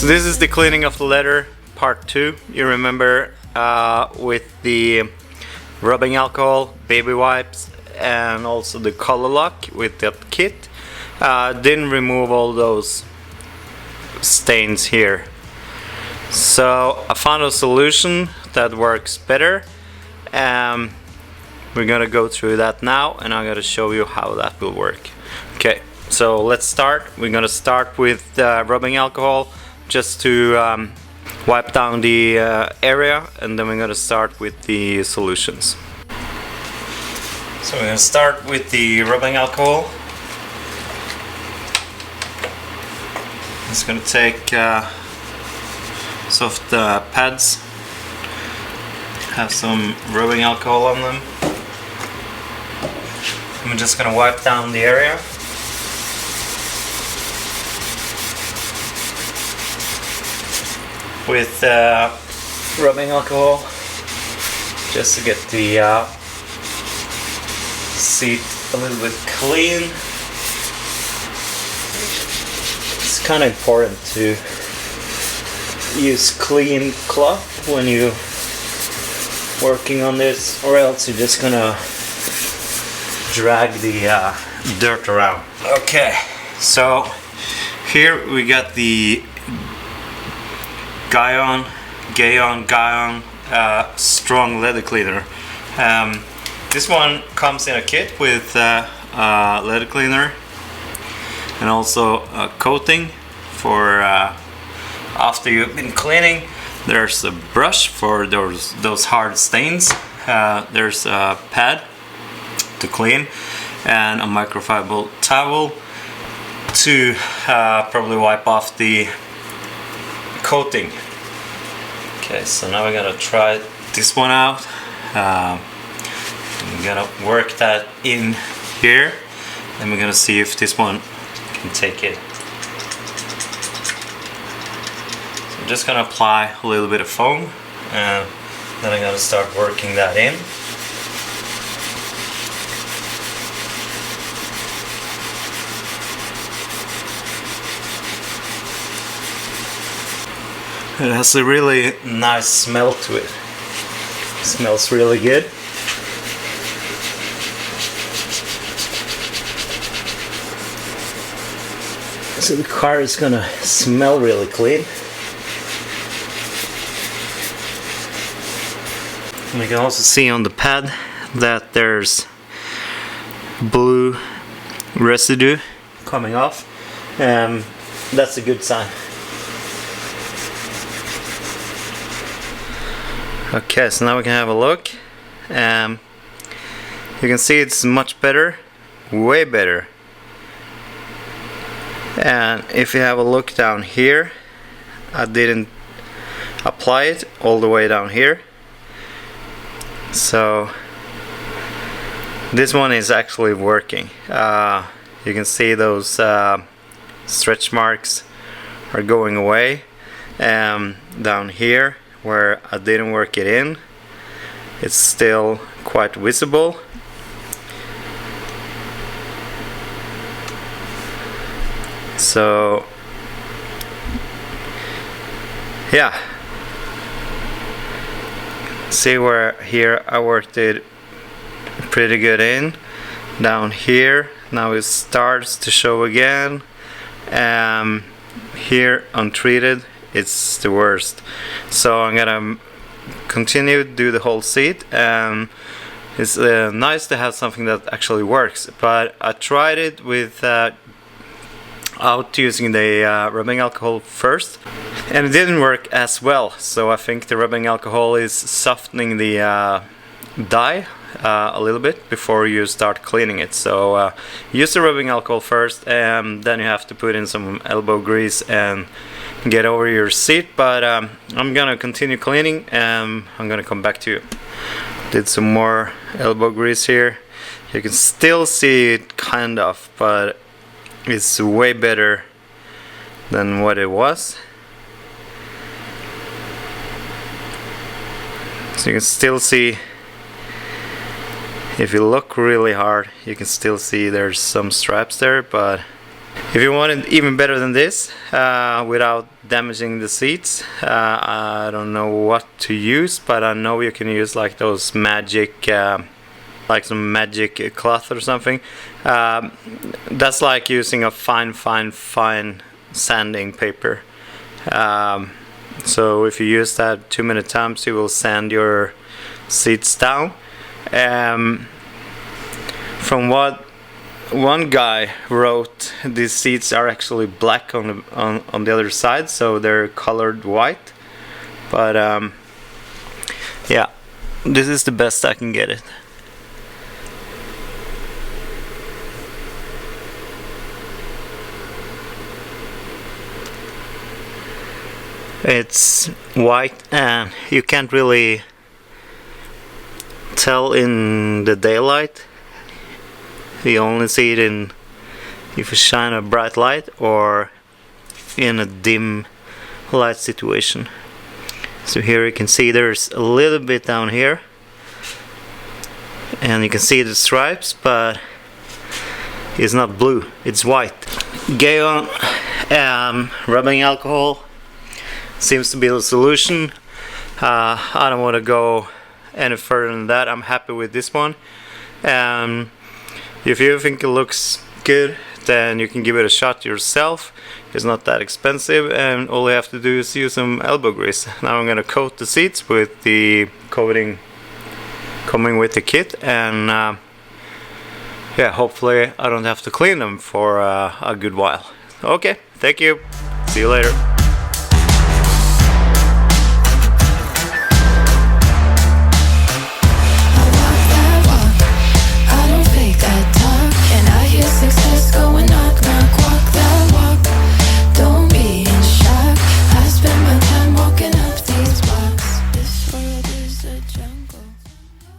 So this is the cleaning of the leather part 2. You remember with the rubbing alcohol, baby wipes, and also the color lock with that kit. Didn't remove all those stains here. So I found a solution that works better. We're gonna go through that now, and I'm gonna show you how that will work. Okay, so let's start. We're gonna start with rubbing alcohol just to wipe down the area, and then we're gonna start with the solutions. So we're gonna start with the rubbing alcohol. It's gonna take soft pads, have some rubbing alcohol on them. I'm just gonna wipe down the area. With rubbing alcohol, just to get the seat a little bit clean. It's kind of important to use clean cloth when you're working on this, or else you're just gonna drag the dirt around. Okay, so here we got the Gaon strong leather cleaner. This one comes in a kit with leather cleaner and also a coating for after you've been cleaning. There's a brush for those hard stains. There's a pad to clean and a microfiber towel to probably wipe off the coating. Okay, so now we're gonna try this one out. We're gonna work that in here, and we're gonna see if this one can take it. So I'm just gonna apply a little bit of foam, and then I'm gonna start working that in. It has a really nice smell to it. It smells really good. So the car is gonna smell really clean. And you can also see on the pad that there's blue residue coming off. That's a good sign. Okay, so now we can have a look. You can see it's much better, way better. And if you have a look down here, I didn't apply it all the way down here. So this one is actually working. You can see those stretch marks are going away. Down here, where I didn't work it in, it's still quite visible. So yeah, see where here I worked it pretty good in. Down here now it starts to show again. Here untreated, it's the worst. So I'm gonna continue to do the whole seat. It's nice to have something that actually works, but I tried it with out using the rubbing alcohol first, and it didn't work as well. So I think the rubbing alcohol is softening the dye a little bit before you start cleaning it. So use the rubbing alcohol first, and then you have to put in some elbow grease and get over your seat. But I'm gonna continue cleaning, and I'm gonna come back to you. Did some more elbow grease here. You can still see it kind of, but it's way better than what it was. So you can still see, if you look really hard, you can still see there's some straps there, but If you want it even better than this, without damaging the seats, I don't know what to use, but I know you can use like those magic, like some magic cloth or something. That's like using a fine sanding paper. So if you use that too many times, you will sand your seats down. From what one guy wrote, these seats are actually black on the other side, so they're colored white. But yeah, this is the best I can get it. It's white and you can't really tell in the daylight. You only see it in if you shine a bright light or in a dim light situation. So here you can see there's a little bit down here, and you can see the stripes, but it's not blue, it's white. Gaon rubbing alcohol seems to be the solution. I don't want to go any further than that. I'm happy with this one. If you think it looks good, then you can give it a shot yourself. It's not that expensive, and all you have to do is use some elbow grease. Now I'm gonna coat the seats with the coating coming with the kit, and yeah, hopefully I don't have to clean them for a good while. Okay, thank you. See you later.